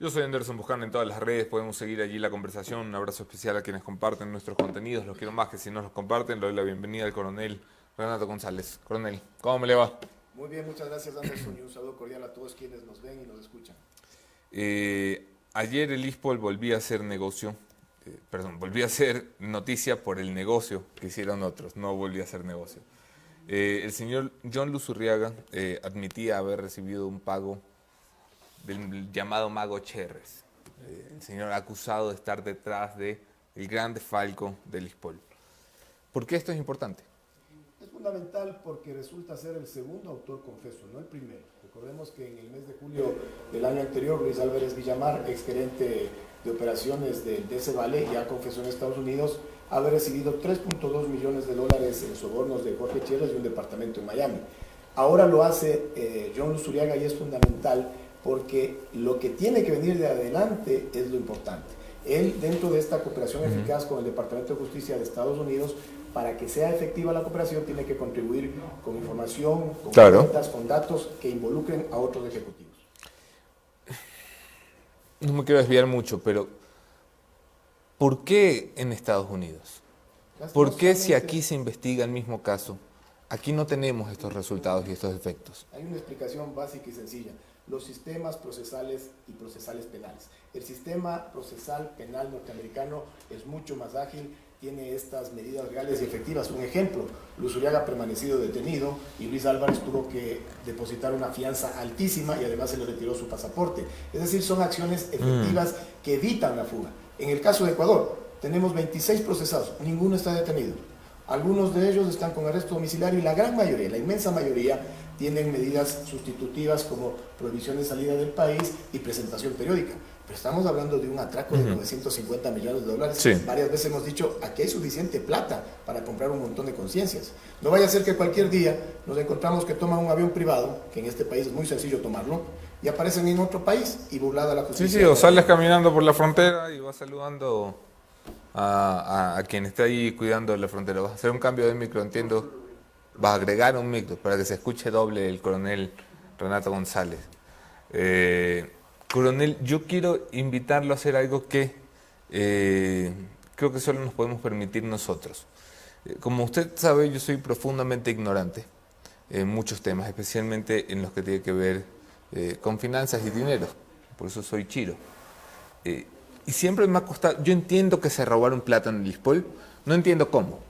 Yo soy Anderson Buscán en todas las redes, podemos seguir allí la conversación. Un abrazo especial a quienes comparten nuestros contenidos. Los quiero más que si no los comparten. Le doy la bienvenida al coronel Renato González. Coronel, ¿cómo me le va? Muy bien, muchas gracias Anderson y un saludo cordial a todos quienes nos ven y nos escuchan. Ayer el ISPOL volvía a hacer negocio, volvía a ser noticia por el negocio que hicieron otros, no volvía a hacer negocio. El señor John Luzurriaga admitía haber recibido un pago del llamado Mago Cherres, el señor acusado de estar detrás del gran desfalco del ISPOL. ¿Por qué esto es importante? Es fundamental porque resulta ser el segundo autor confeso, no el primero. Recordemos que en el mes de julio del año anterior, Luis Álvarez Villamar, exgerente de operaciones del DC Vale, ya confesó en Estados Unidos haber recibido $3.2 millones en sobornos de Jorge Cherres de un departamento en Miami. Ahora lo hace John Luzurriaga y es fundamental porque lo que tiene que venir de adelante es lo importante. Él, dentro de esta cooperación eficaz con el Departamento de Justicia de Estados Unidos, para que sea efectiva la cooperación, tiene que contribuir con información, con cuentas, con datos que involucren a otros ejecutivos. No me quiero desviar mucho, pero ¿por qué en Estados Unidos? ¿Por qué si aquí se investiga el mismo caso, aquí no tenemos estos resultados y estos efectos? Hay una explicación básica y sencilla. Los sistemas procesales y procesales penales. El sistema procesal penal norteamericano es mucho más ágil, tiene estas medidas legales y efectivas. Un ejemplo, Luzurriaga ha permanecido detenido y Luis Álvarez tuvo que depositar una fianza altísima y además se le retiró su pasaporte. Es decir, son acciones efectivas que evitan la fuga. En el caso de Ecuador, tenemos 26 procesados, ninguno está detenido. Algunos de ellos están con arresto domiciliario y la gran mayoría, la inmensa mayoría, tienen medidas sustitutivas como prohibición de salida del país y presentación periódica. Pero estamos hablando de un atraco de $950 millones. Sí. Varias veces hemos dicho, aquí hay suficiente plata para comprar un montón de conciencias. No vaya a ser que cualquier día nos encontramos que toman un avión privado, que en este país es muy sencillo tomarlo, y aparecen en otro país y burlada la justicia. Sí, o sales caminando por la frontera y vas saludando a quien está ahí cuidando de la frontera. Vas a hacer un cambio de micro, entiendo. Vas a agregar un micro para que se escuche doble el coronel Renato González. Coronel, yo quiero invitarlo a hacer algo que creo que solo nos podemos permitir nosotros. Como usted sabe, yo soy profundamente ignorante en muchos temas, especialmente en los que tienen que ver con finanzas y dinero. Por eso soy chiro. Y siempre me ha costado, yo entiendo que se robaron plata en el ISPOL, no entiendo cómo.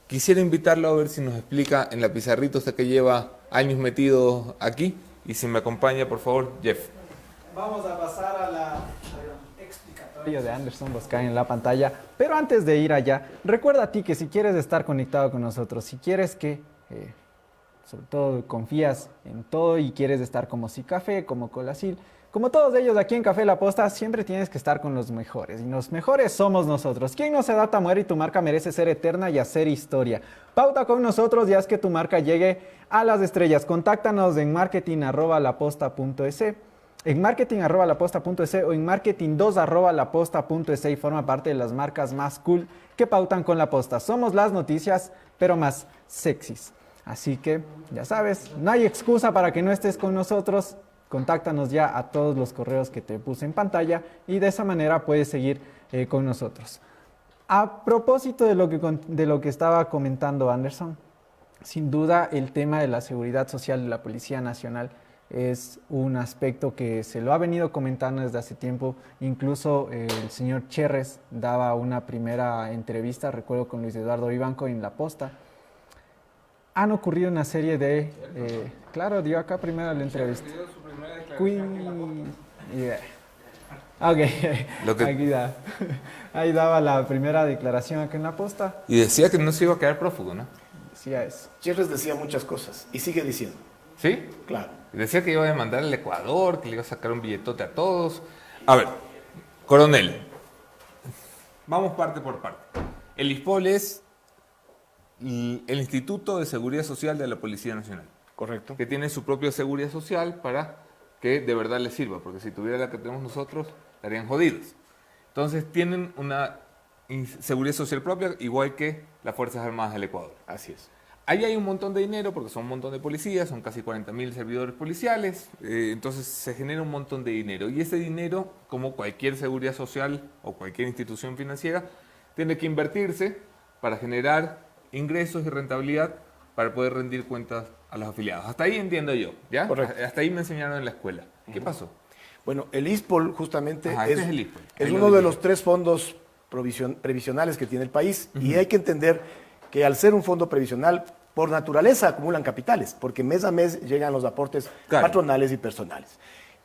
Quisiera invitarlo a ver si nos explica en la pizarrita usted que lleva años metido aquí. Y si me acompaña, por favor, Jeff. Vamos a pasar a la explicatoria de Anderson Buscán en la pantalla. Pero antes de ir allá, recuerda a ti que si quieres estar conectado con nosotros, si quieres que, sobre todo, confías en todo y quieres estar como Cicafé, como Colacil, como todos ellos aquí en Café La Posta, siempre tienes que estar con los mejores. Y los mejores somos nosotros. Quien no se adapta muere y tu marca merece ser eterna y hacer historia. Pauta con nosotros y haz que tu marca llegue a las estrellas. Contáctanos en marketing@laposta.es, en marketing@laposta.es o en marketing2@laposta.es y forma parte de las marcas más cool que pautan con La Posta. Somos las noticias, pero más sexys. Así que, ya sabes, no hay excusa para que no estés con nosotros. Contáctanos ya a todos los correos que te puse en pantalla y de esa manera puedes seguir con nosotros. A propósito de lo que estaba comentando Anderson, sin duda el tema de la seguridad social de la Policía Nacional es un aspecto que se lo ha venido comentando desde hace tiempo. Incluso el señor Cherres daba una primera entrevista, recuerdo, con Luis Eduardo Vivanco en La Posta. Han ocurrido una serie de... claro, dio acá primero la entrevista. Ok, aquí da. Ahí daba la primera declaración acá en La Posta. Y decía que no se iba a quedar prófugo, ¿no? Decía eso. Cherres decía muchas cosas y sigue diciendo. ¿Sí? Claro. Y decía que iba a demandar al Ecuador, que le iba a sacar un billetote a todos. A ver, coronel, vamos parte por parte. El ISPOL es el Instituto de Seguridad Social de la Policía Nacional. Correcto. Que tiene su propia seguridad social para que de verdad les sirva, porque si tuviera la que tenemos nosotros, estarían jodidos. Entonces tienen una seguridad social propia, igual que las Fuerzas Armadas del Ecuador. Así es. ahí hay un montón de dinero porque son un montón de policías, son casi 40.000 servidores policiales, entonces se genera un montón de dinero. Y ese dinero, como cualquier seguridad social o cualquier institución financiera, tiene que invertirse para generar ingresos y rentabilidad para poder rendir cuentas a los afiliados. Hasta ahí entiendo yo, ¿ya? Correcto. Hasta ahí me enseñaron en la escuela. ¿Qué pasó? Bueno, el ISPOL justamente Ajá, este es el ISPOL. es Ahí lo uno de dije. los 3 fondos previsionales que tiene el país y hay que entender que al ser un fondo previsional, por naturaleza acumulan capitales, porque mes a mes llegan los aportes Claro. patronales y personales.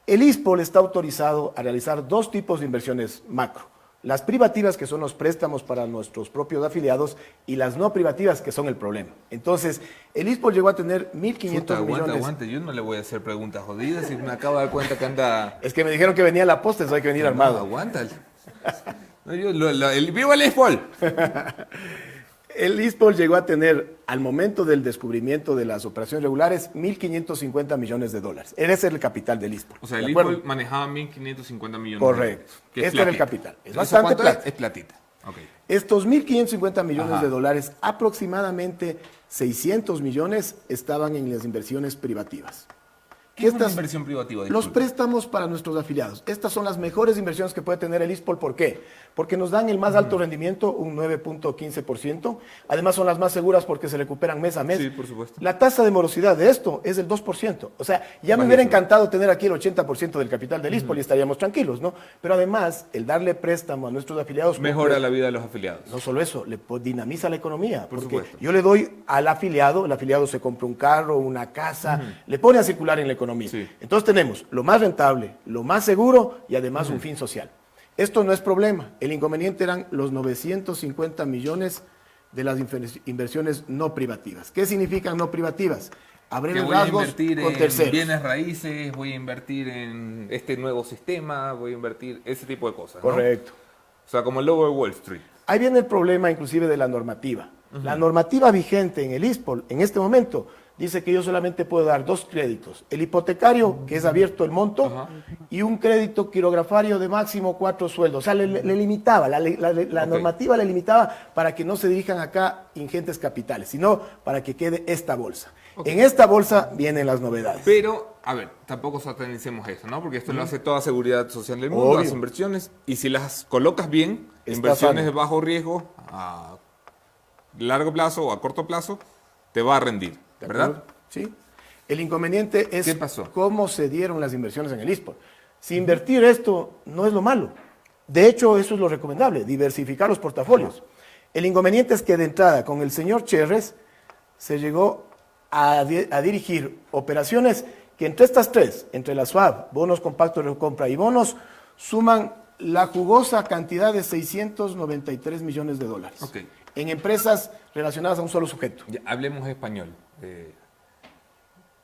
El ISPOL está autorizado a realizar 2 tipos de inversiones macro. Las privativas, que son los préstamos para nuestros propios afiliados, y las no privativas, que son el problema. Entonces, el ISPOL llegó a tener 1.500 Puta, millones. aguante, yo no le voy a hacer preguntas jodidas y me acabo de dar cuenta que anda... Es que me dijeron que venía la posta, eso hay que venir armado. No, aguanta. No, ¡viva el ISPOL! El ISPOL llegó a tener, al momento del descubrimiento de las operaciones regulares, 1.550 millones de dólares. Ese es el capital del ISPOL. O sea, ¿de el acuerdo? ISPOL manejaba 1.550 millones. Correcto. Que es Este era el platita. capital. Es ¿Eso bastante cuánto plata. Es platita. Ok. Estos 1.550 millones Ajá. de dólares, aproximadamente 600 millones estaban en las inversiones privativas. ¿Qué es una inversión privativa? Los Disculpe. préstamos para nuestros afiliados. Estas son las mejores inversiones que puede tener el ISPOL. ¿Por qué? Porque nos dan el más alto rendimiento, un 9.15%. Además son las más seguras porque se recuperan mes a mes. Sí, por supuesto. La tasa de morosidad de esto es del 2%. O sea, ya me Bajísimo. hubiera encantado tener aquí el 80% del capital del ISPOL y estaríamos tranquilos, ¿no? Pero además, el darle préstamo a nuestros afiliados... Mejora pues, la vida de los afiliados. no solo eso, dinamiza la economía. Por Porque supuesto. yo le doy al afiliado, el afiliado se compra un carro, una casa, le pone a circular en la economía. Sí. Entonces tenemos lo más rentable, lo más seguro y además un fin social. Esto no es problema. El inconveniente eran los 950 millones de las inversiones no privativas. ¿Qué significan no privativas? Abrir Que voy a rasgos invertir con en terceros. bienes raíces, voy a invertir en este nuevo sistema, voy a invertir ese tipo de cosas, ¿no? Correcto. O sea, como el logo de Wall Street. Ahí viene el problema inclusive de la normativa. La normativa vigente en el ISPOL en este momento dice que yo solamente puedo dar 2 créditos. El hipotecario, que es abierto el monto, Ajá. y un crédito quirografario de máximo 4 sueldos. O sea, le limitaba, la Ok. normativa le limitaba para que no se dirijan acá ingentes capitales, sino para que quede esta bolsa. Ok. En esta bolsa vienen las novedades. Pero, a ver, tampoco satanicemos eso, ¿no? Porque esto lo hace toda seguridad social del mundo, Obvio. las inversiones, y si las colocas bien, Está inversiones sano. de bajo riesgo, a largo plazo o a corto plazo, te va a rendir, ¿De ¿verdad? acuerdo? Sí. El inconveniente es ¿Qué pasó? cómo se dieron las inversiones en el ISPOL. Si invertir esto no es lo malo. De hecho, eso es lo recomendable, diversificar los portafolios. El inconveniente es que de entrada, con el señor Cherres, se llegó a dirigir operaciones que entre estas 3, entre la SWAP, bonos compactos de recompra y bonos, suman la jugosa cantidad de 693 millones de dólares. Ok. En empresas relacionadas a un solo sujeto. Ya, hablemos español.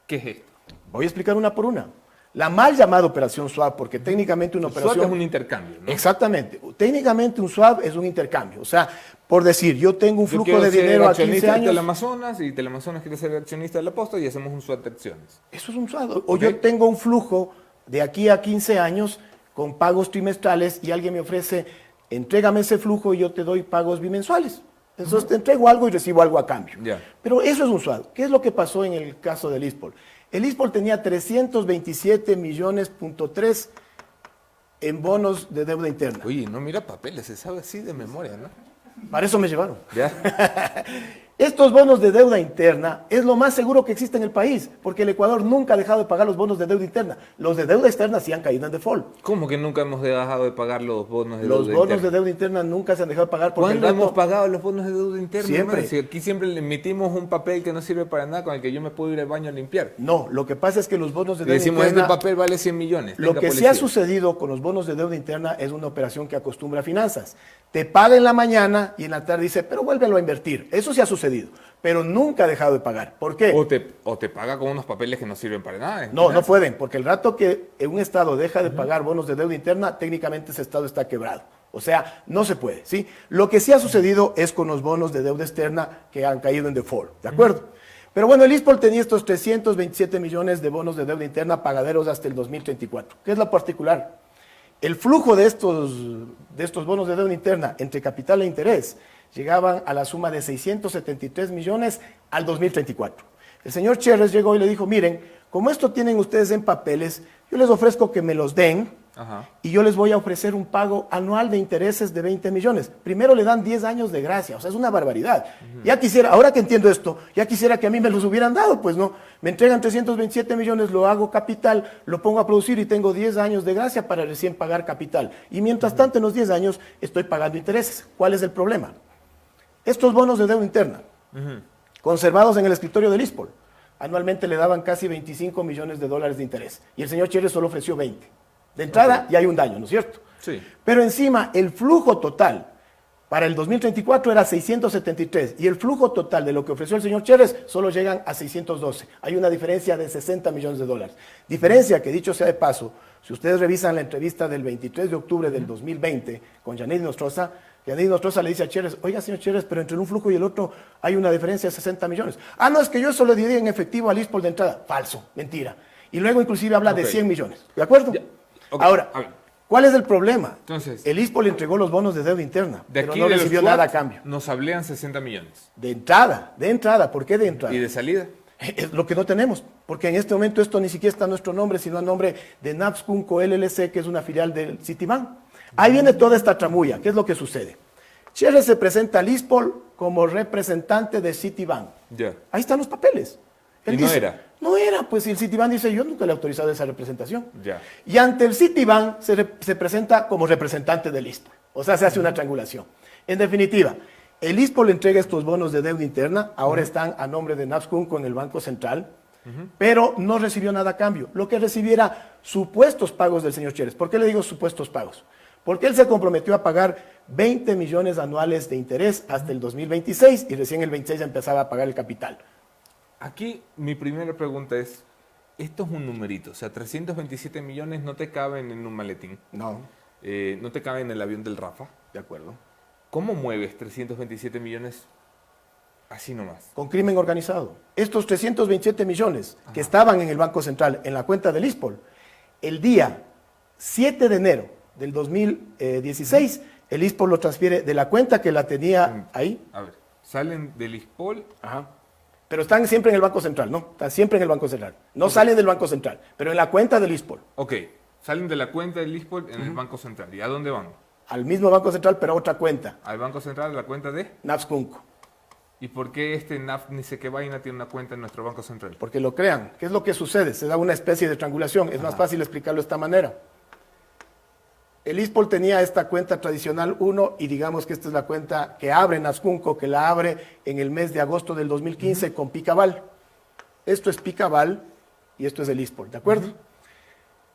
¿Qué es esto? Voy a explicar una por una. La mal llamada operación swap, porque técnicamente una El swap operación... es un intercambio, ¿no? Exactamente. Técnicamente un swap es un intercambio. O sea, por decir, yo tengo un Yo flujo quiero de ser dinero a 15 accionista de años. Teleamazonas y Teleamazonas quiere ser accionista de la Posta y hacemos un swap de acciones. Eso es un swap. O Ok. yo tengo un flujo de aquí a 15 años con pagos trimestrales y alguien me ofrece, entrégame ese flujo y yo te doy pagos bimensuales. Entonces te entrego algo y recibo algo a cambio. Ya. Pero eso es un swap. ¿Qué es lo que pasó en el caso del ISPOL? El ISPOL tenía 327 millones.3 en bonos de deuda interna. Oye, no mira papeles, se sabe así de memoria, ¿no? Para eso me llevaron. Ya. Estos bonos de deuda interna es lo más seguro que existe en el país, porque el Ecuador nunca ha dejado de pagar los bonos de deuda interna. Los de deuda externa sí han caído en default. ¿Cómo que nunca hemos dejado de pagar los bonos de Los deuda bonos de interna? deuda interna nunca se han dejado de pagar porque ¿Cuándo el rato- hemos pagado los bonos de deuda interna? Siempre. hermano? Si aquí siempre le emitimos un papel que no sirve para nada, con el que yo me puedo ir al baño a limpiar. No, lo que pasa es que los bonos de Y deuda decimos, interna... este papel vale 100 millones. Lo tenga que sí policía. ha sucedido con los bonos de deuda interna es una operación que acostumbra a finanzas. Te paga en la mañana y en la tarde dice, pero vuélvelo a invertir. Eso sí ha sucedido, pero nunca ha dejado de pagar. ¿Por qué? O te paga con unos papeles que no sirven para nada. No, no pueden, porque el rato que un Estado deja de pagar bonos de deuda interna, técnicamente ese Estado está quebrado. O sea, no se puede, ¿sí? Lo que sí ha sucedido es con los bonos de deuda externa que han caído en default, ¿de acuerdo? Pero bueno, el ISPOL tenía estos 327 millones de bonos de deuda interna pagaderos hasta el 2034. ¿Qué es lo particular? El flujo de estos bonos de deuda interna entre capital e interés llegaban a la suma de 673 millones al 2034. El señor Cherres llegó y le dijo, miren, como esto tienen ustedes en papeles, yo les ofrezco que me los den. Ajá. Y yo les voy a ofrecer un pago anual de intereses de 20 millones. Primero le dan 10 años de gracia, o sea, es una barbaridad. Ya quisiera, ahora que entiendo esto, ya quisiera que a mí me los hubieran dado, pues no. Me entregan 327 millones, lo hago capital, lo pongo a producir y tengo 10 años de gracia para recién pagar capital. Y mientras tanto, en los 10 años, estoy pagando intereses. ¿Cuál es el problema? Estos bonos de deuda interna, conservados en el escritorio del ISPOL, anualmente le daban casi 25 millones de dólares de interés. Y el señor Cherres solo ofreció 20. De entrada ya hay un daño, ¿no es cierto? Sí. Pero encima el flujo total para el 2034 era 673 y el flujo total de lo que ofreció el señor Cherres solo llegan a 612. Hay una diferencia de 60 millones de dólares. Diferencia que, dicho sea de paso, si ustedes revisan la entrevista del 23 de octubre del 2020 con Yanid Nostroza le dice a Cherres, oiga señor Cherres, pero entre un flujo y el otro hay una diferencia de 60 millones. Ah, no, es que yo eso le diría en efectivo al ISPOL de entrada. Falso, mentira. Y luego inclusive habla de 100 millones. ¿De acuerdo? Ya. Okay. Ahora, ¿cuál es el problema? Entonces, el ISPOL entregó los bonos de deuda interna, de pero aquí no de los recibió SWAT nada a cambio. nos hablean 60 millones. De entrada, ¿por qué de entrada? ¿Y de salida? Es lo que no tenemos, porque en este momento esto ni siquiera está a nuestro nombre, sino a nombre de Napscunco LLC, que es una filial del Citibank. Ahí viene toda esta tramulla. ¿Qué es lo que sucede? Cherres se presenta al ISPOL como representante de Citibank. Ya. Ahí están los papeles. ¿Y no era? No era, pues el Citibank dice, yo nunca le he autorizado esa representación. Ya. Y ante el Citibank se presenta como representante del ISPOL. O sea, se hace una triangulación. En definitiva, el ISPOL entrega estos bonos de deuda interna, ahora están a nombre de Napscunco en el Banco Central, pero no recibió nada a cambio. Lo que recibiera supuestos pagos del señor Cherres. ¿Por qué le digo supuestos pagos? Porque él se comprometió a pagar 20 millones anuales de interés hasta el 2026 y recién el 26 ya empezaba a pagar el capital. Aquí mi primera pregunta es, esto es un numerito, o sea, 327 millones no te caben en un maletín, No, no te caben en el avión del Rafa. de acuerdo. ¿Cómo mueves 327 millones así nomás? Con crimen organizado. Estos 327 millones que estaban en el Banco Central, en la cuenta del ISPOL, el día 7 de enero del 2016, el ISPOL lo transfiere de la cuenta que la tenía ahí. A ver, salen del ISPOL. Ajá. Pero están siempre en el Banco Central, ¿no? Están siempre en el Banco Central. No salen del Banco Central, pero en la cuenta del ISPOL. Ok, salen de la cuenta del ISPOL en el Banco Central. ¿Y a dónde van? Al mismo Banco Central, pero a otra cuenta. Al Banco Central, a la cuenta de... Napscunco. ¿Y por qué este NAF ni sé qué vaina tiene una cuenta en nuestro Banco Central? Porque lo crean. ¿Qué es lo que sucede? Se da una especie de triangulación. Es más fácil explicarlo de esta manera. El ISPOL tenía esta cuenta tradicional 1 y digamos que esta es la cuenta que abre Napscunco, que la abre en el mes de agosto del 2015 con Picaval. Esto es Picaval y esto es el ISPOL, ¿de acuerdo?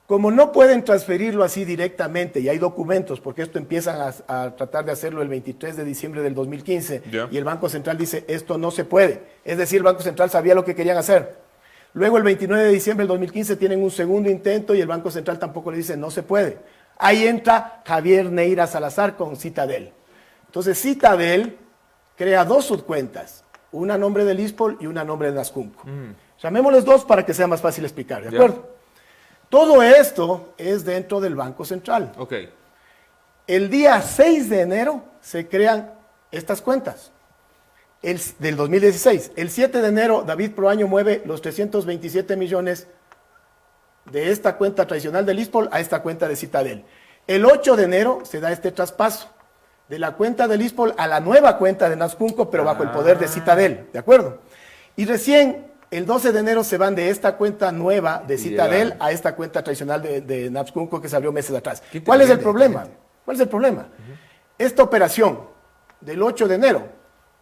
Como no pueden transferirlo así directamente y hay documentos, porque esto empiezan a tratar de hacerlo el 23 de diciembre del 2015 y el Banco Central dice esto no se puede. Es decir, el Banco Central sabía lo que querían hacer. Luego el 29 de diciembre del 2015 tienen un segundo intento y el Banco Central tampoco le dice no se puede. Ahí entra Javier Neira Salazar con Citadel. Entonces Citadel crea dos subcuentas, una a nombre del ISPOL y una a nombre de Napscunco. Llamémosles dos para que sea más fácil explicar, ¿de acuerdo? Todo esto es dentro del Banco Central. Ok. El día 6 de enero se crean estas cuentas del 2016. El 7 de enero David Proaño mueve los 327 millones de esta cuenta tradicional del ISPOL a esta cuenta de Citadel. El 8 de enero se da este traspaso de la cuenta del ISPOL a la nueva cuenta de Napscunco, pero bajo el poder de Citadel, ¿de acuerdo? Y recién el 12 de enero se van de esta cuenta nueva de Citadel a esta cuenta tradicional de Napscunco que se abrió meses atrás. ¿Cuál es el problema? ¿Cuál es el problema? Esta operación del 8 de enero,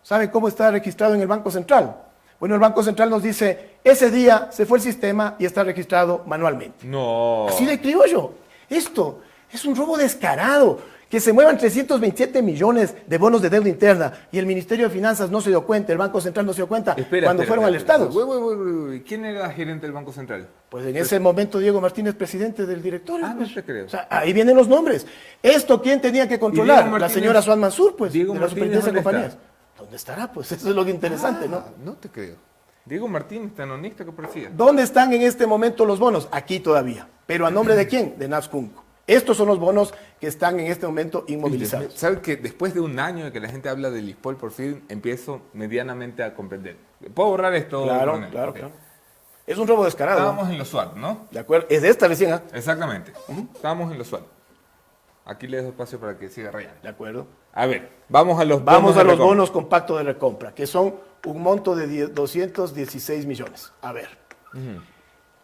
¿sabe cómo está registrado en el Banco Central? Bueno, el Banco Central nos dice, ese día se fue el sistema y está registrado manualmente. No. Así de criollo. Esto es un robo descarado. Que se muevan 327 millones de bonos de deuda interna y el Ministerio de Finanzas no se dio cuenta, el Banco Central no se dio cuenta cuando fueron alertados. ¿Quién era gerente del Banco Central? Pues en ese momento Diego Martínez, presidente del directorio. Ah, pues. no te creo. O sea, ahí vienen los nombres. ¿Esto quién tenía que controlar? La señora Suan Mansur, pues, Diego de la Martínez, Superintendencia de ¿dónde Compañías. ¿Dónde estará? Pues eso es lo interesante, ¿no? No te creo. Diego Martínez, tan honesto que parecía. ¿Dónde están en este momento los bonos? Aquí todavía. ¿Pero a nombre de quién? De Napscunco. Estos son los bonos que están en este momento inmovilizados. ¿Sabes que después de un año de que la gente habla del ISPOL, por fin empiezo medianamente a comprender? ¿Puedo borrar esto? Claro, Ronel? claro, Ok. claro. Es un robo descarado. Estábamos en los SWAT, ¿no? ¿De acuerdo? Es de esta recién, ¿ah? Exactamente. Estábamos en los SWAT. Aquí le dejo espacio para que siga rayando. De acuerdo. A ver, vamos a los Vamos a de los recompra. bonos compactos de recompra, que son un monto de 216 millones. A ver.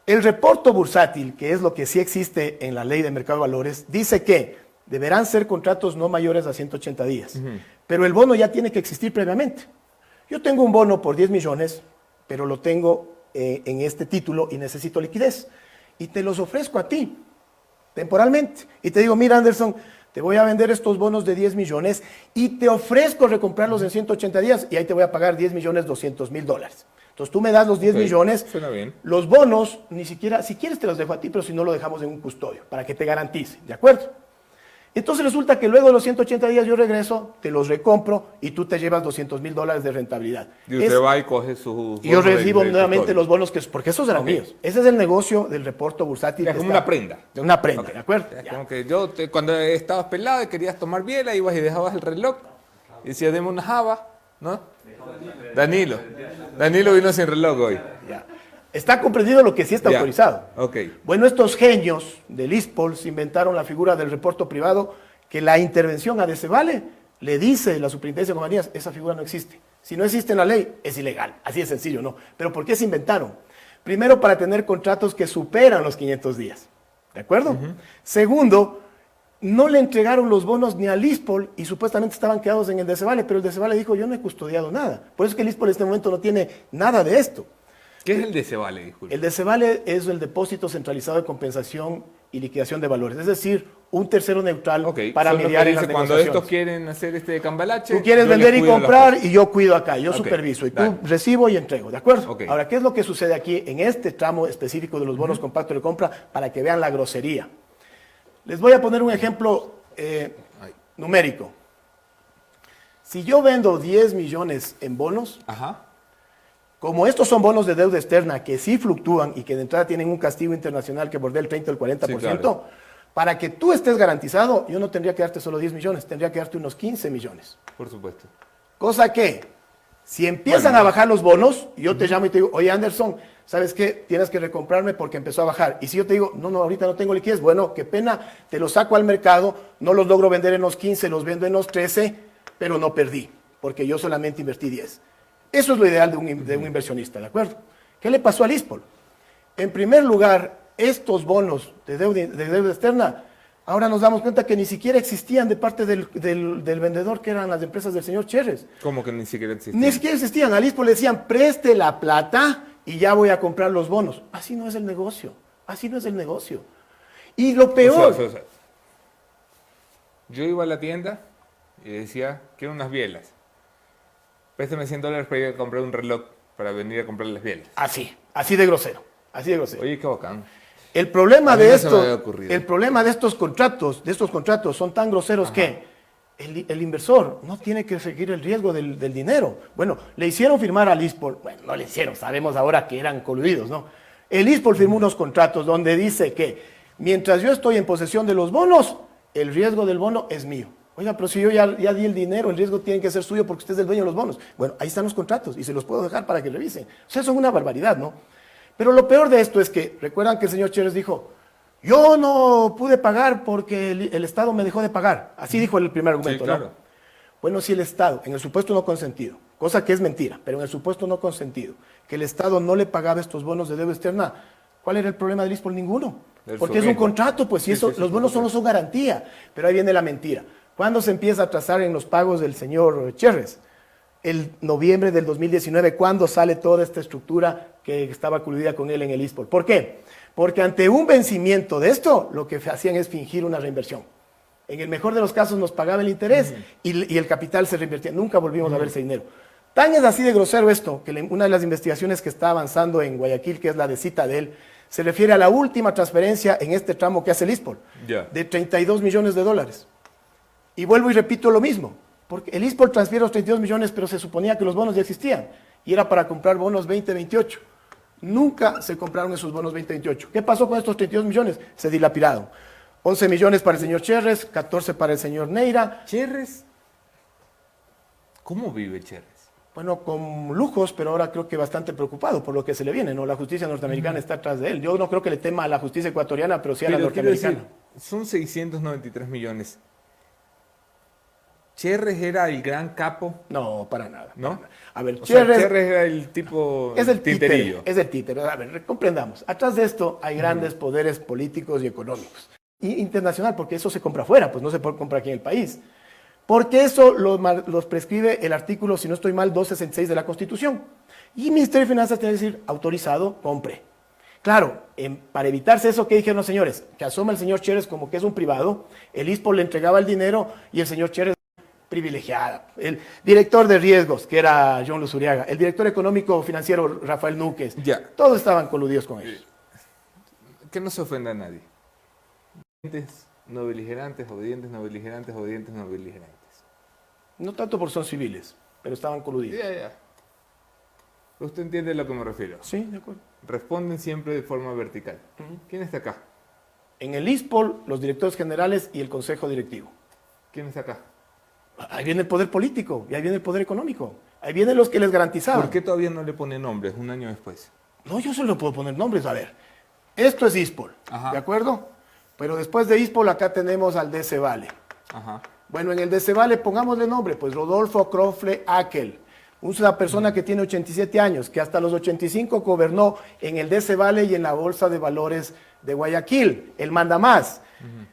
El reporto bursátil, que es lo que sí existe en la ley de mercado de valores, dice que deberán ser contratos no mayores a 180 días. Pero el bono ya tiene que existir previamente. Yo tengo un bono por 10 millones, pero lo tengo en este título y necesito liquidez. Y te los ofrezco a ti, temporalmente. Y te digo, mira, Anderson, te voy a vender estos bonos de 10 millones y te ofrezco recomprarlos en 180 días y ahí te voy a pagar 10 millones 200 mil dólares. Entonces tú me das los 10 Ok, millones, suena bien. los bonos, ni siquiera, si quieres te los dejo a ti, pero si no lo dejamos en un custodio, para que te garantice, ¿de acuerdo? Entonces resulta que luego de los 180 días yo regreso, te los recompro y tú te llevas 200 mil dólares de rentabilidad. Y usted va y coge sus Y yo bonos de- recibo de nuevamente custodio. los bonos, porque esos eran Ok. míos. Ese es el negocio del reporto bursátil. Es que como está- una prenda. De una prenda, Ok. ¿de acuerdo? Es Ya. como que cuando estabas pelado y querías tomar biela, ibas y dejabas el reloj y decías, deme una java, ¿no? Danilo vino sin reloj hoy. Ya. Está comprendido lo que sí está Ya. autorizado. Ok. Bueno, estos genios del ISPOL se inventaron la figura del reporto privado que la intervención a Decevale le dice la superintendencia de compañías, esa figura no existe. Si no existe en la ley, es ilegal. Así de sencillo, ¿no? Pero ¿por qué se inventaron? Primero, para tener contratos que superan los 500 días. ¿De acuerdo? Segundo, no le entregaron los bonos ni al ISPOL y supuestamente estaban quedados en el Decevale, pero el Decevale dijo, yo no he custodiado nada. Por eso es que el ISPOL en este momento no tiene nada de esto. ¿Qué es el de Cebale, disculpe? El Decevale es el depósito centralizado de compensación y liquidación de valores, es decir, un tercero neutral Ok, para son lo que mediar en las dice cuando negociaciones. estos quieren hacer este cambalache. Tú quieres yo les vender y cuido las comprar cosas. y yo cuido acá, yo Ok, superviso y tú dale. recibo y entrego, ¿de acuerdo? Ok. Ahora, ¿qué es lo que sucede aquí en este tramo específico de los bonos compactos de compra para que vean la grosería? Les voy a poner un ejemplo numérico. Si yo vendo 10 millones en bonos, Ajá. como estos son bonos de deuda externa que sí fluctúan y que de entrada tienen un castigo internacional que bordea el 30 o el 40%, Sí, claro. para que tú estés garantizado, yo no tendría que darte solo 10 millones, tendría que darte unos 15 millones. Por supuesto. Cosa que, si empiezan Bueno. a bajar los bonos, yo te llamo y te digo, oye Anderson, ¿sabes qué? Tienes que recomprarme porque empezó a bajar. Y si yo te digo, no, ahorita no tengo liquidez, bueno, qué pena, te los saco al mercado, no los logro vender en los 15, los vendo en los 13, pero no perdí, porque yo solamente invertí 10. Eso es lo ideal de un inversionista, ¿de acuerdo? ¿Qué le pasó al ISPOL? En primer lugar, estos bonos de deuda externa, ahora nos damos cuenta que ni siquiera existían de parte del vendedor, que eran las empresas del señor Cherres. ¿Cómo que ni siquiera existe? Ni siquiera existían. Al ISPOL le decían, preste la plata y ya voy a comprar los bonos. Así no es el negocio. Así no es el negocio. Y lo peor, O sea, yo iba a la tienda y decía, quiero unas bielas. Préstame $100 para ir a comprar un reloj para venir a comprar las bielas. así de grosero. Así de grosero. Oye, qué bacán. El problema A mí de no se me esto, había ocurrido. el problema de estos contratos son tan groseros que el inversor no tiene que seguir el riesgo del dinero. Bueno, le hicieron firmar al ISPOL, bueno, no le hicieron, sabemos ahora que eran coludidos, ¿no? El ISPOL firmó unos contratos donde dice que mientras yo estoy en posesión de los bonos, el riesgo del bono es mío. Oiga, pero si yo ya di el dinero, el riesgo tiene que ser suyo porque usted es el dueño de los bonos. Bueno, ahí están los contratos y se los puedo dejar para que revisen. O sea, son una barbaridad, ¿no? Pero lo peor de esto es que, recuerdan que el señor Chérez dijo, yo no pude pagar porque el Estado me dejó de pagar. Así dijo el primer argumento, Sí, claro. ¿no? Bueno, si el Estado, en el supuesto no consentido, cosa que es mentira, pero en el supuesto no consentido, que el Estado no le pagaba estos bonos de deuda externa, ¿cuál era el problema del ISPOL? Ninguno. Del Porque es un sujeto. contrato, pues, y Sí, eso, sí, sí, los bonos por solo son garantía. Pero ahí viene la mentira. ¿Cuándo se empieza a trazar en los pagos del señor Chérez? El noviembre del 2019, ¿cuándo sale toda esta estructura que estaba coludida con él en el ISPOL? ¿Por qué? Porque ante un vencimiento de esto, lo que hacían es fingir una reinversión. En el mejor de los casos nos pagaba el interés y el capital se reinvertía. Nunca volvimos a ver ese dinero. Tan es así de grosero esto, que una de las investigaciones que está avanzando en Guayaquil, que es la de Citadel, se refiere a la última transferencia en este tramo que hace el ISPOL, Ya. de $32 millones. Y vuelvo y repito lo mismo, porque el ISPOL transfiere los 32 millones, pero se suponía que los bonos ya existían, y era para comprar bonos 2028. Nunca se compraron esos bonos 2028. ¿Qué pasó con estos 32 millones? Se dilapidaron. 11 millones para el señor Cherres, 14 para el señor Neira. Cherres, ¿cómo vive Cherres? Bueno, con lujos, pero ahora creo que bastante preocupado por lo que se le viene, ¿no? La justicia norteamericana está atrás de él. Yo no creo que le tema a la justicia ecuatoriana, pero sí a la Pero quiero norteamericana. decir, son 693 millones. Cherres era el gran capo, No, para nada. ¿no? Para nada. A ver, O sea, Cherres Cherres era el tipo es el tinterillo. títere. Es el títere. A ver, comprendamos. Atrás de esto hay grandes poderes políticos y económicos. Y internacional, porque eso se compra afuera, pues no se puede comprar aquí en el país. Porque eso los prescribe el artículo, si no estoy mal, 266 de la Constitución. Y el Ministerio de Finanzas tiene que decir, autorizado, compre. Claro, para evitarse eso, ¿qué dijeron los señores? Que asoma el señor Cherres como que es un privado, el ISPO le entregaba el dinero y el señor Cherres privilegiada. El director de riesgos, que era John Luzuriaga, el director económico financiero, Rafael Núquez, Ya. todos estaban coludidos con ellos. Que no se ofenda a nadie. Obedientes, no beligerantes, obedientes, no beligerantes, obedientes, no beligerantes. No tanto por son civiles, pero estaban coludidos. Ya. Usted entiende a lo que me refiero. Sí, de acuerdo. Responden siempre de forma vertical. ¿Quién está acá? En el ISPOL, los directores generales y el consejo directivo. ¿Quién está acá? Ahí viene el poder político y ahí viene el poder económico. Ahí vienen los que les garantizaban. ¿Por qué todavía no le pone nombres un año después? No, yo solo puedo poner nombres. A ver, esto es ISPOL, Ajá. ¿de acuerdo? Pero después de ISPOL acá tenemos al DC Vale. Ajá. Bueno, en el DC Vale pongámosle nombre, pues Rodolfo Crofle Akel, una persona que tiene 87 años, que hasta los 85 gobernó en el DC Vale y en la Bolsa de Valores de Guayaquil, el mandamás.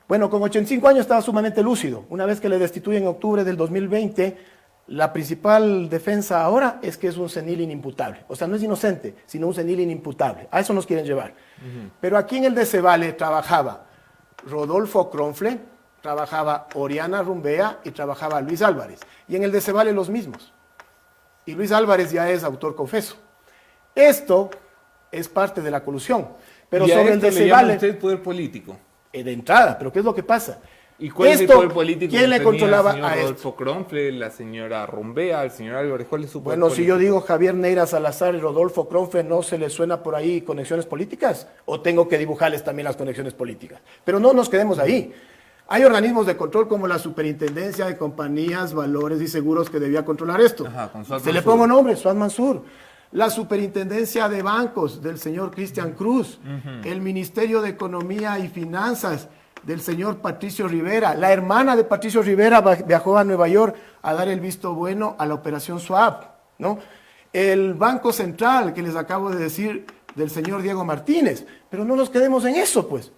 Bueno, con 85 años estaba sumamente lúcido. Una vez que le destituyen en octubre del 2020, la principal defensa ahora es que es un senil inimputable. O sea, no es inocente, sino un senil inimputable. A eso nos quieren llevar. Pero aquí en el DC Vale trabajaba Rodolfo Cronfle, trabajaba Oriana Rumbea y trabajaba Luis Álvarez. Y en el DC Vale los mismos. Y Luis Álvarez ya es autor confeso. Esto es parte de la colusión. Pero y a sobre el esto le DC llama Vale, usted poder político. de entrada, pero ¿qué es lo que pasa? ¿Y cuál es el poder político? ¿Quién le Tenía controlaba el señor a esto? Rodolfo Cronfle, la señora Rumbea, el señor Álvarez? ¿Cuál es su poder Bueno, político? si yo digo Javier Neira Salazar y Rodolfo Cronfle, ¿no se les suena por ahí conexiones políticas? ¿O tengo que dibujarles también las conexiones políticas? Pero no nos quedemos ahí. Hay organismos de control como la Superintendencia de Compañías, Valores y Seguros que debía controlar esto. Ajá, con Suad Se le Mansur. pongo nombre, Suad Mansur. La Superintendencia de Bancos del señor Cristian Cruz. El Ministerio de Economía y Finanzas del señor Patricio Rivera. La hermana de Patricio Rivera viajó a Nueva York a dar el visto bueno a la operación SWAP, ¿no? El Banco Central, que les acabo de decir, del señor Diego Martínez. Pero no nos quedemos en eso, pues.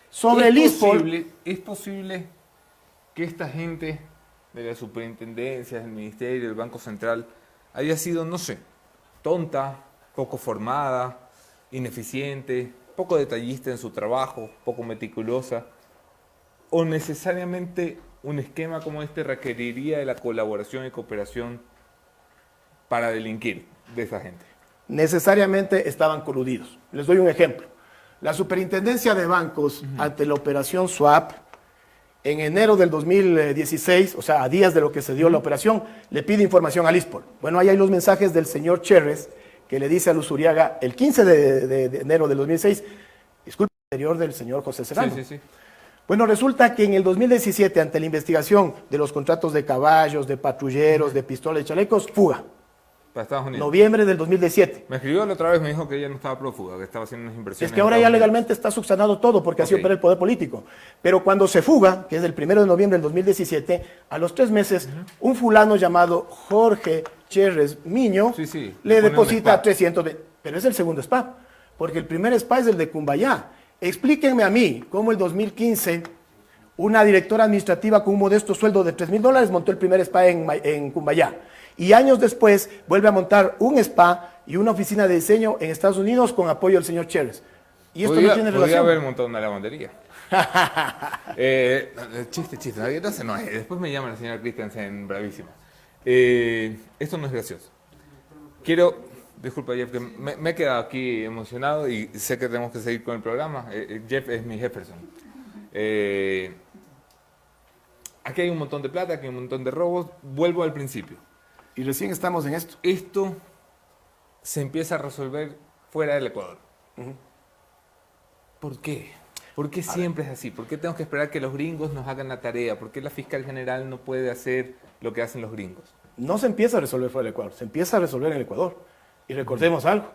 Sobre el ISPOL, ¿Es posible que esta gente de la superintendencia, del ministerio, del Banco Central, haya sido, no sé, tonta, poco formada, ineficiente, poco detallista en su trabajo, poco meticulosa? ¿O necesariamente un esquema como este requeriría de la colaboración y cooperación para delinquir de esa gente? necesariamente estaban coludidos. Les doy un ejemplo. La Superintendencia de Bancos, ante la operación SWAP, en enero del 2016, o sea, a días de lo que se dio la operación, le pide información al ISPOL. Bueno, ahí hay los mensajes del señor Cherres, que le dice a Luzuriaga el 15 de enero del 2006, disculpe, anterior del señor José Serrano. Sí. Bueno, resulta que en el 2017, ante la investigación de los contratos de caballos, de patrulleros, de pistolas y chalecos, fuga. Para Estados Unidos. Noviembre del 2017. Me escribió la otra vez, me dijo que ella no estaba prófuga, que estaba haciendo unas inversiones. Es que ahora ya legalmente está subsanado todo porque así Ok. opera el poder político. Pero cuando se fuga, que es el 1 de noviembre del 2017, a los 3 meses, un fulano llamado Jorge Cherres Miño Sí, sí, le le pone un deposita spa. 300, pero es el segundo spa, porque el primer spa es el de Cumbayá. Explíquenme a mí cómo el 2015 una directora administrativa con un modesto sueldo de $3,000 montó el primer spa en Cumbayá. Y años después vuelve a montar un spa y una oficina de diseño en Estados Unidos con apoyo del señor Cherres. Y esto no tiene Podría relación. haber montado una lavandería. Chiste. No, después me llama la señora Christensen, bravísima. Esto no es gracioso. Disculpa Jeff, que me he quedado aquí emocionado y sé que tenemos que seguir con el programa. Jeff es mi Jefferson. Aquí hay un montón de plata, aquí hay un montón de robos. Vuelvo al principio. Y recién estamos en esto. Esto se empieza a resolver fuera del Ecuador. ¿Por qué? ¿Por qué siempre es así? ¿Por qué tenemos que esperar que los gringos nos hagan la tarea? ¿Por qué la fiscal general no puede hacer lo que hacen los gringos? No se empieza a resolver fuera del Ecuador, se empieza a resolver en el Ecuador. Y recordemos algo,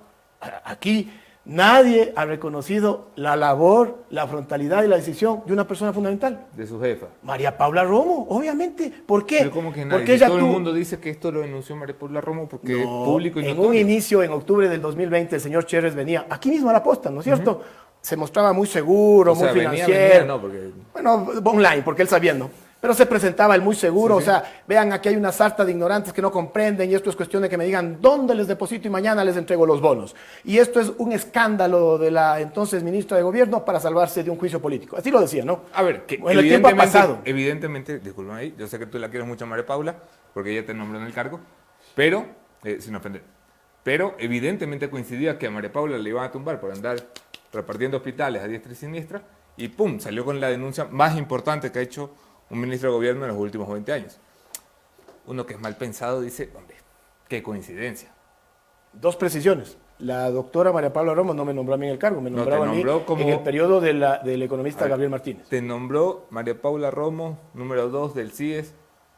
aquí nadie ha reconocido la labor, la frontalidad y la decisión de una persona fundamental. De su jefa. María Paula Romo, obviamente. ¿Por qué? Pero ¿cómo que nadie? Porque ella Todo el mundo dice que esto lo denunció María Paula Romo porque es público y en notorio. un inicio, en octubre del 2020, el señor Chérez venía aquí mismo a la posta, ¿no es cierto? Se mostraba muy seguro, O sea, muy venía, financiero. no, porque... Bueno, online, porque él sabía, ¿no? Pero se presentaba el muy seguro, Sí, sí. o sea, vean, aquí hay una sarta de ignorantes que no comprenden y esto es cuestión de que me digan dónde les deposito y mañana les entrego los bonos. Y esto es un escándalo de la entonces ministra de Gobierno para salvarse de un juicio político. Así lo decía, ¿no? A ver, que Bueno, el tiempo ha pasado. Evidentemente, disculpen ahí, yo sé que tú la quieres mucho a María Paula, porque ella te nombró en el cargo, pero, sin ofender, pero evidentemente coincidía que a María Paula le iban a tumbar por andar repartiendo hospitales a diestra y siniestra, y pum, salió con la denuncia más importante que ha hecho un ministro de Gobierno en los últimos 20 años. Uno que es mal pensado dice, hombre, qué coincidencia. Dos precisiones. La doctora María Paula Romo no me nombró a mí en el cargo, me No, nombraba te a mí nombró como- en el periodo del economista A ver, Gabriel Martínez. Te nombró María Paula Romo, número 2 del CIES.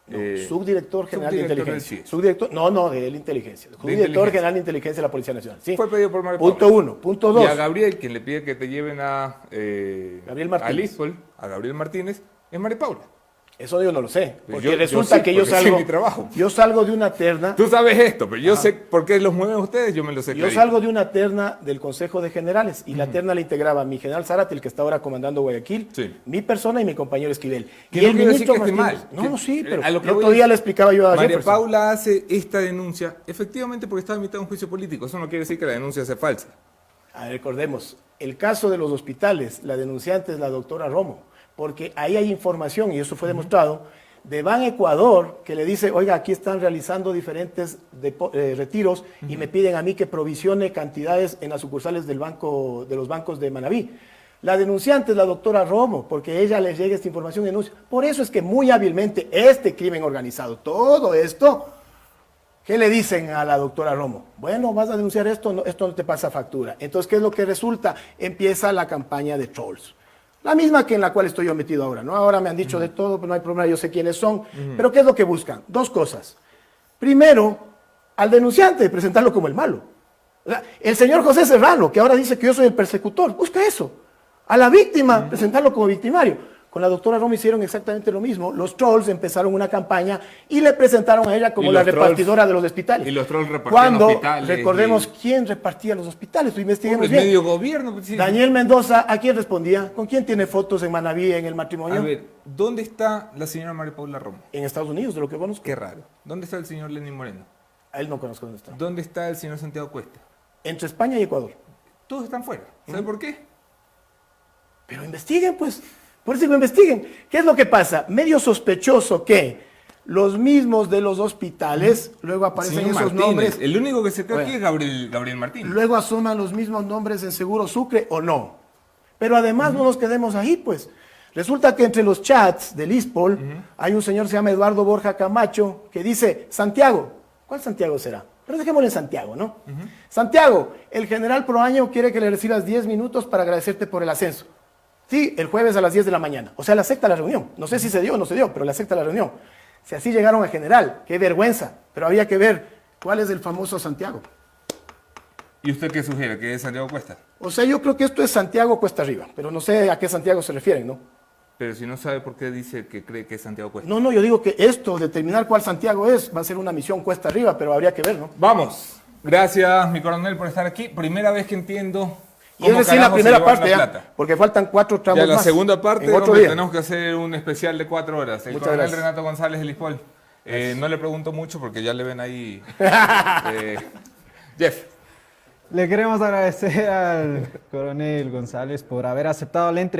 No, subdirector general de subdirector del inteligencia. CIES. Subdirector, no, de la inteligencia. Subdirector inteligencia. general de inteligencia de la Policía Nacional. Sí. Fue pedido por María Punto Paula. uno. Punto Y a dos. Gabriel, quien le pide que te lleven a Gabriel Martínez. a Lispol, a Gabriel Martínez, es María Paula. Eso yo no lo sé. Porque Yo resulta sí, que yo porque ese es salgo. mi trabajo. Yo salgo de una terna. Tú sabes esto, pero yo sé por qué los mueven ustedes, yo me lo sé Yo clarito. salgo de una terna del Consejo de Generales y la terna la integraba mi general Zárate, el que está ahora comandando Guayaquil, Sí. mi persona y mi compañero Esquivel. Que Y no el quiero decir ministro que esté Martínez. mal. No, sí, pero A lo que el voy otro es- día le explicaba yo a María Jefferson. Paula hace esta denuncia efectivamente porque estaba invitado a un juicio político. Eso no quiere decir que la denuncia sea falsa. Recordemos, el caso de los hospitales, la denunciante es la doctora Romo, porque ahí hay información, y eso fue demostrado, de Ban Ecuador, que le dice, oiga, aquí están realizando diferentes retiros y me piden a mí que provisione cantidades en las sucursales del banco, de los bancos de Manabí. La denunciante es la doctora Romo, porque ella les llega esta información y denuncia. Por eso es que muy hábilmente este crimen organizado, todo esto, ¿qué le dicen a la doctora Romo? Bueno, vas a denunciar esto, no, esto no te pasa factura. Entonces, ¿qué es lo que resulta? Empieza la campaña de trolls. La misma que en la cual estoy yo metido ahora, ¿no? Ahora me han dicho de todo, pero no hay problema, yo sé quiénes son. Pero ¿qué es lo que buscan? Dos cosas. Primero, al denunciante, presentarlo como el malo. O sea, el señor José Serrano, que ahora dice que yo soy el persecutor, busca eso. A la víctima, presentarlo como victimario. Con la doctora Romo hicieron exactamente lo mismo. Los trolls empezaron una campaña y le presentaron a ella como Y la los trolls- repartidora de los hospitales. y los trolls repartían Cuando, hospitales recordemos, y- quién repartía los hospitales, tú investiguemos Hombre, bien. medio gobierno. Pues, sí. Daniel Mendoza, ¿a quién respondía? ¿Con quién tiene fotos en Manabí en el matrimonio? A ver, ¿dónde está la señora María Paula Romo? En Estados Unidos, de lo que conozco. Qué raro. ¿Dónde está el señor Lenín Moreno? A él no conozco dónde está. ¿Dónde está el señor Santiago Cuesta? Entre España y Ecuador. Todos están fuera. ¿Sabe por qué? Pero investiguen, pues. Por eso digo, investiguen. ¿Qué es lo que pasa? Medio sospechoso que los mismos de los hospitales, luego aparecen Señor esos Martínez. nombres, El único que se queda aquí Bueno. es Gabriel Martínez. luego asoman los mismos nombres en Seguro Sucre o no. Pero además no nos quedemos ahí, pues. Resulta que entre los chats del ISPOL hay un señor que se llama Eduardo Borja Camacho que dice, Santiago, ¿cuál Santiago será? Pero dejémosle en Santiago, ¿no? Santiago, el general Proaño quiere que le recibas 10 minutos para agradecerte por el ascenso. Sí, el jueves a las 10 de la mañana. O sea, le acepta la reunión. No sé si se dio o no se dio, pero le acepta la reunión. Si así llegaron al general, qué vergüenza. Pero había que ver cuál es el famoso Santiago. ¿Y usted qué sugiere? ¿Que es Santiago Cuesta? O sea, yo creo que esto es Santiago Cuesta Arriba, pero no sé a qué Santiago se refieren, ¿no? Pero si no sabe por qué dice que cree que es Santiago Cuesta. No, yo digo que esto, determinar cuál Santiago es, va a ser una misión Cuesta Arriba, pero habría que ver, ¿no? Vamos. Gracias, mi coronel, por estar aquí. Primera vez que entiendo. Y es cómo decir, la carajos se primera llevan parte la ya, plata. porque faltan 4 tramos Ya la más. segunda parte, en otro hombre, día. tenemos que hacer un especial de 4 horas. El Muchas coronel gracias. Renato González de Lispol. No le pregunto mucho porque ya le ven ahí. Jeff. Le queremos agradecer al coronel González por haber aceptado la entrevista.